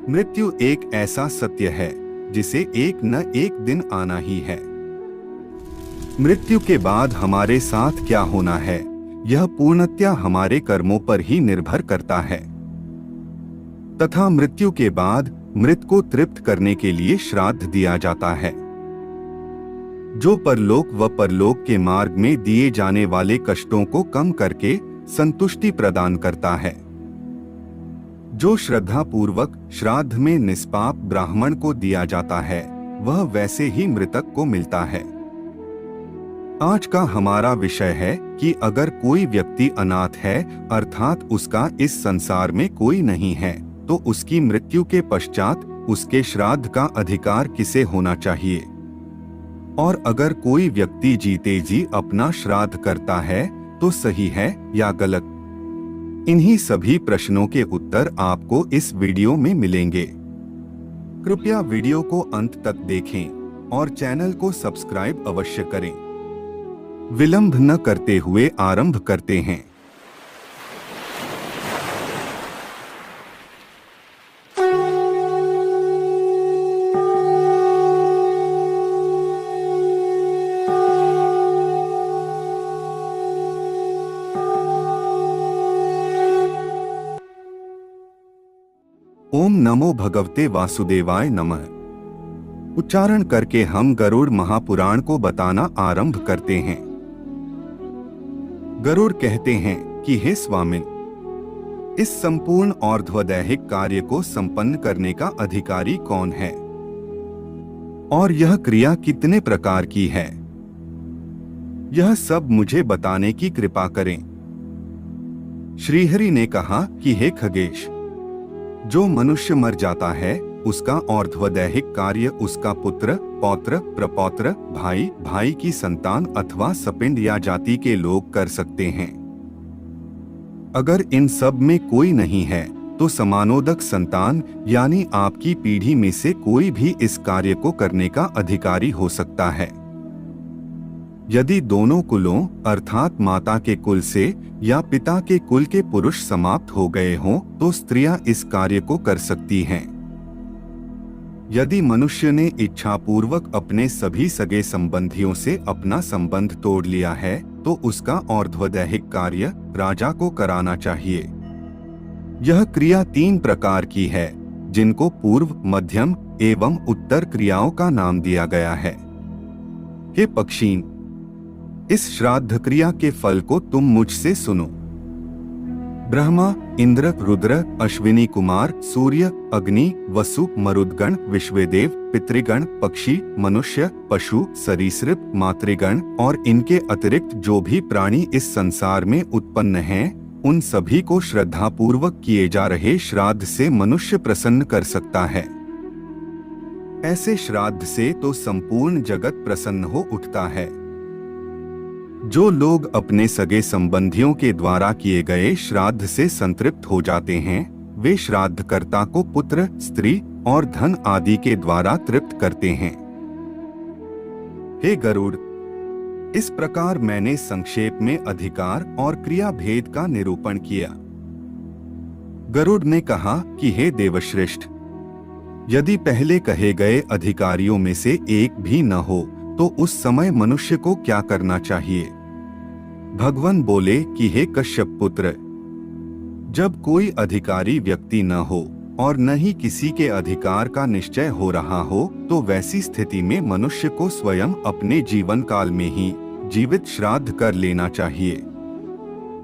मृत्यु एक ऐसा सत्य है जिसे एक न एक दिन आना ही है। मृत्यु के बाद हमारे साथ क्या होना है, यह पूर्णतया हमारे कर्मों पर ही निर्भर करता है। तथा मृत्यु के बाद मृत को तृप्त करने के लिए श्राद्ध दिया जाता है, जो परलोक व परलोक के मार्ग में दिए जाने वाले कष्टों को कम करके संतुष्टि प्रदान करता है। जो श्रद्धा पूर्वक श्राद्ध में निष्पाप ब्राह्मण को दिया जाता है, वह वैसे ही मृतक को मिलता है। आज का हमारा विषय है कि अगर कोई व्यक्ति अनाथ है, अर्थात उसका इस संसार में कोई नहीं है, तो उसकी मृत्यु के पश्चात उसके श्राद्ध का अधिकार किसे होना चाहिए, और अगर कोई व्यक्ति जीते जी अपना श्राद्ध करता है तो सही है या गलत। इन्हीं सभी प्रश्नों के उत्तर आपको इस वीडियो में मिलेंगे। कृपया वीडियो को अंत तक देखें और चैनल को सब्सक्राइब अवश्य करें। विलंब न करते हुए आरंभ करते हैं। ओम नमो भगवते वासुदेवाय नमः। उच्चारण करके हम गरुड़ महापुराण को बताना आरंभ करते हैं। गरुड़ कहते हैं कि हे स्वामिन, इस संपूर्ण और ध्वदैहिक कार्य को संपन्न करने का अधिकारी कौन है, और यह क्रिया कितने प्रकार की है, यह सब मुझे बताने की कृपा करें। श्रीहरि ने कहा कि हे खगेश, जो मनुष्य मर जाता है उसका और्ध्वदैहिक कार्य उसका पुत्र, पौत्र, प्रपौत्र, भाई, भाई की संतान अथवा सपिंड या जाति के लोग कर सकते हैं। अगर इन सब में कोई नहीं है तो समानोदक संतान यानी आपकी पीढ़ी में से कोई भी इस कार्य को करने का अधिकारी हो सकता है। यदि दोनों कुलों अर्थात माता के कुल से या पिता के कुल के पुरुष समाप्त हो गए हों तो स्त्रियां इस कार्य को कर सकती हैं। यदि मनुष्य ने इच्छापूर्वक अपने सभी सगे संबंधियों से अपना संबंध तोड़ लिया है तो उसका और्ध्वदैहिक कार्य राजा को कराना चाहिए। यह क्रिया 3 प्रकार की है, जिनको पूर्व, मध्यम एवं उत्तर क्रियाओं का नाम दिया गया है। हे पक्षीन, इस श्राद्ध क्रिया के फल को तुम मुझसे सुनो। ब्रह्मा, इंद्र, रुद्र, अश्विनी कुमार, सूर्य, अग्नि, वसु, मरुदगण, विश्वदेव, पितृगण, पक्षी, मनुष्य, पशु, सरीसृप, मातृगण और इनके अतिरिक्त जो भी प्राणी इस संसार में उत्पन्न हैं, उन सभी को श्रद्धापूर्वक किए जा रहे श्राद्ध से मनुष्य प्रसन्न कर सकता है। ऐसे श्राद्ध से तो संपूर्ण जगत प्रसन्न हो उठता है। जो लोग अपने सगे संबंधियों के द्वारा किए गए श्राद्ध से संतृप्त हो जाते हैं, वे श्राद्धकर्ता को पुत्र, स्त्री और धन आदि के द्वारा तृप्त करते हैं। हे गरुड़, इस प्रकार मैंने संक्षेप में अधिकार और क्रिया भेद का निरूपण किया। गरुड़ ने कहा कि हे देवश्रेष्ठ, यदि पहले कहे गए अधिकारियों में से एक भी न हो तो उस समय मनुष्य को क्या करना चाहिए? भगवान बोले कि हे कश्यप पुत्र, जब कोई अधिकारी व्यक्ति न हो और न ही किसी के अधिकार का निश्चय हो रहा हो तो वैसी स्थिति में मनुष्य को स्वयं अपने जीवन काल में ही जीवित श्राद्ध कर लेना चाहिए।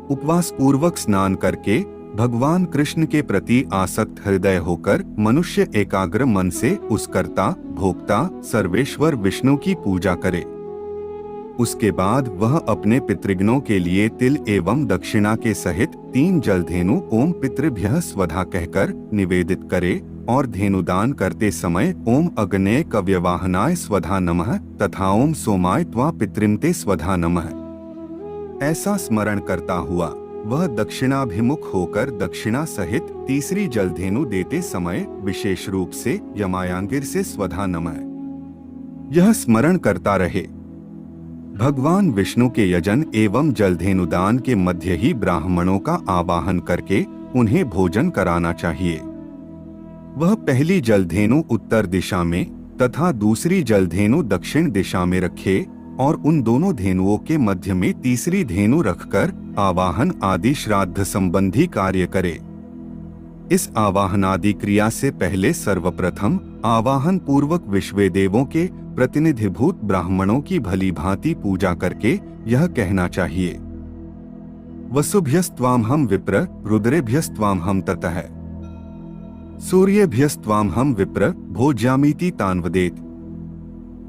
उपवास पूर्वक स्नान करके भगवान कृष्ण के प्रति आसक्त हृदय होकर मनुष्य एकाग्र मन से उस कर्ता, भोक्ता, सर्वेश्वर विष्णु की पूजा करे। उसके बाद वह अपने पितृगणों के लिए तिल एवं दक्षिणा के सहित 3 जलधेनु ओम पितृभ्यः स्वधा कहकर निवेदित करे और धेनुदान करते समय ओम अग्नेय कव्यवाहनाय स्वधा नमः तथा ओम सोमाय त्वा पितृमते स्वधा नमः ऐसा स्मरण करता हुआ वह दक्षिणाभिमुख होकर दक्षिणा सहित तीसरी जलधेनु देते समय विशेष रूप से यमायांगिर से स्वधा नमः यह स्मरण करता रहे। भगवान विष्णु के यजन एवं जलधेनुदान के मध्य ही ब्राह्मणों का आवाहन करके उन्हें भोजन कराना चाहिए। वह पहली जलधेनु उत्तर दिशा में तथा दूसरी जलधेनु दक्षिण दिशा में रखे और उन दोनों धेनुओं के मध्य में तीसरी धेनु रखकर आवाहन आदि श्राद्ध संबंधी कार्य करे। इस आवाहनादि क्रिया से पहले सर्वप्रथम आवाहन पूर्वक विश्वेदेवों के प्रतिनिधिभूत ब्राह्मणों की भली भांति पूजा करके यह कहना चाहिए, वसुभ्यस्त्वाम हम विप्र रुद्रेभ्यस्त्वाम हम ततः सूर्येभ्यस्त्वाम हम विप्र भोज्यामीति तान्वदेत।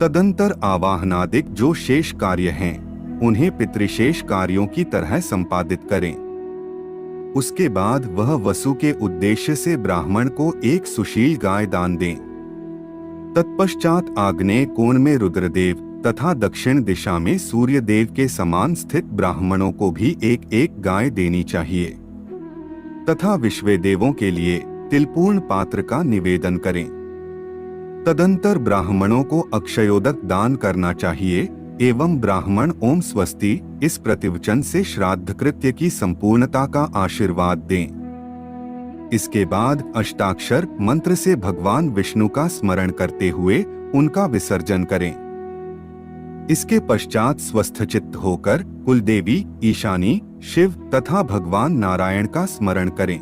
तदंतर आवाहनादिक जो शेष कार्य हैं, उन्हें पितृशेष कार्यों की तरह संपादित करें। उसके बाद वह वसु के उद्देश्य से ब्राह्मण को एक सुशील गाय दान दें। तत्पश्चात आग्नेय कोण में रुद्रदेव तथा दक्षिण दिशा में सूर्यदेव के समान स्थित ब्राह्मणों को भी एक एक गाय देनी चाहिए तथा विश्वेदेवों के लिए तिलपूर्ण पात्र का निवेदन करें। तदंतर ब्राह्मणों को अक्षयोदक दान करना चाहिए एवं ब्राह्मण ओम स्वस्ति इस प्रतिवचन से श्राद्ध कृत्य की संपूर्णता का आशीर्वाद दें। इसके बाद अष्टाक्षर मंत्र से भगवान विष्णु का स्मरण करते हुए उनका विसर्जन करें। इसके पश्चात स्वस्थचित्त होकर कुलदेवी, ईशानी, शिव तथा भगवान नारायण का स्मरण करें।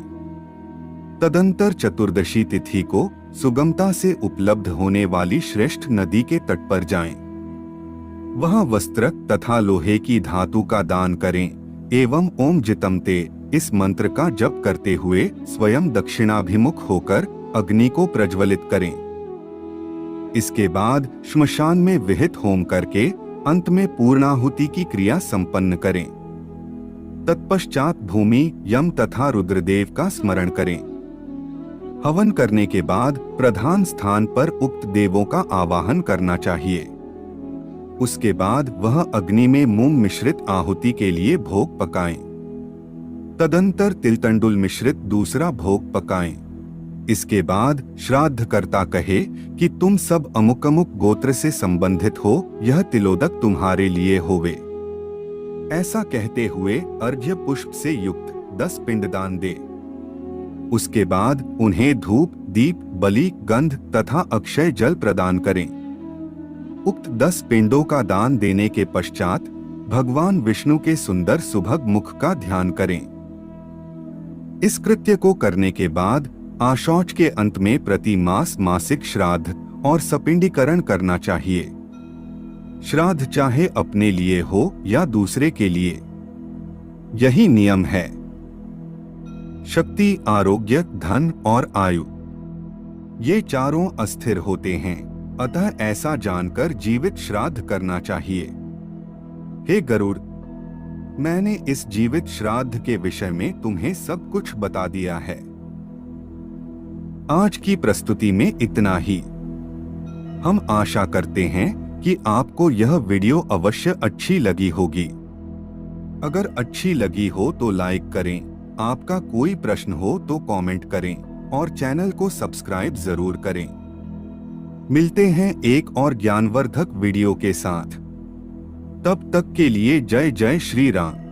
तदंतर चतुर्दशी तिथि को सुगमता से उपलब्ध होने वाली श्रेष्ठ नदी के तट पर जाएं। वहां वस्त्र तथा लोहे की धातु का दान करें एवं ओम जितमते इस मंत्र का जप करते हुए स्वयं दक्षिणाभिमुख होकर अग्नि को प्रज्वलित करें। इसके बाद श्मशान में विहित होम करके अंत में पूर्णाहुति की क्रिया संपन्न करें। तत्पश्चात भूमि, यम तथा रुद्रदेव का स्मरण करें। हवन करने के बाद प्रधान स्थान पर उक्त देवों का आवाहन करना चाहिए। उसके बाद वह अग्नि में मूंग मिश्रित आहुति के लिए भोग पकाएं। तदंतर तिलतंडुल मिश्रित दूसरा भोग पकाएं। इसके बाद श्राद्धकर्ता कहे कि तुम सब अमुक अमुक गोत्र से संबंधित हो, यह तिलोदक तुम्हारे लिए होवे। ऐसा कहते हुए अर्घ्य पुष्प से युक्त 10 पिंडदान दे। उसके बाद उन्हें धूप, दीप, बलि, गंध तथा अक्षय जल प्रदान करें। उक्त 10 पिंडों का दान देने के पश्चात भगवान विष्णु के सुंदर सुभग मुख का ध्यान करें। इस कृत्य को करने के बाद आशौच के अंत में प्रति मास मासिक श्राद्ध और सपिंडीकरण करना चाहिए। श्राद्ध चाहे अपने लिए हो या दूसरे के लिए, यही नियम है। शक्ति, आरोग्य, धन और आयु ये चारों अस्थिर होते हैं, अतः ऐसा जानकर जीवित श्राद्ध करना चाहिए। हे गरुड़, मैंने इस जीवित श्राद्ध के विषय में तुम्हें सब कुछ बता दिया है। आज की प्रस्तुति में इतना ही। हम आशा करते हैं कि आपको यह वीडियो अवश्य अच्छी लगी होगी। अगर अच्छी लगी हो तो लाइक करें, आपका कोई प्रश्न हो तो कमेंट करें और चैनल को सब्सक्राइब जरूर करें। मिलते हैं एक और ज्ञानवर्धक वीडियो के साथ। तब तक के लिए जय जय श्री राम।